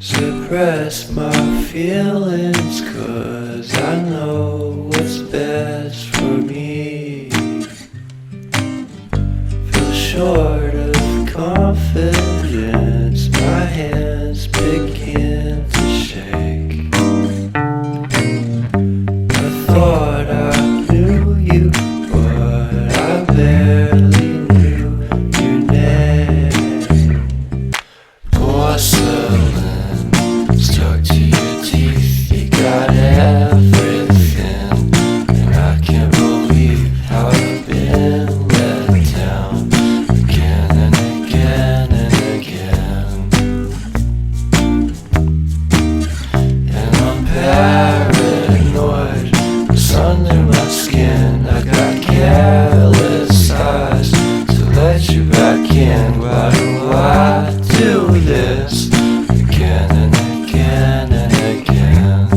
Suppress my feelings, 'cause I know what's best for me. Feel short of confidence, my hands begin to shake. I thought I knew you, but I barely knew your name. Porcelain stuck to your teeth, you got everything, and I can't believe how I've been let down again and again and again. And I'm paranoid, what's under my skin? I got careless eyes to let you back in. Why do I do this again and again and again?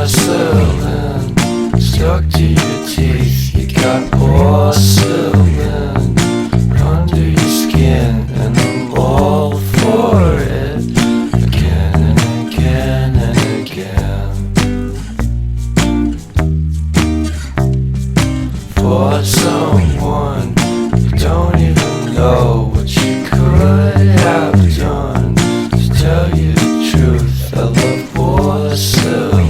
Porcelain stuck to your teeth, you got porcelain under your skin, and I'm all for it again and again and again. For someone you don't even know what you could have done. To tell you the truth, I love porcelain.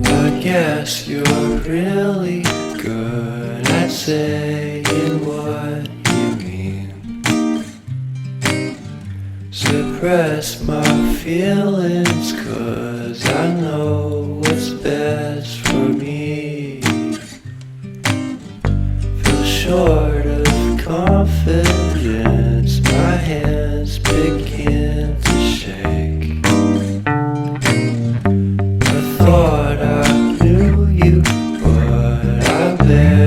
I guess you're really good at saying what you mean. Suppress my feelings, 'cause I know what's best for me. Feel short of confidence, my hands begin to shake. I thought I knew you, but I barely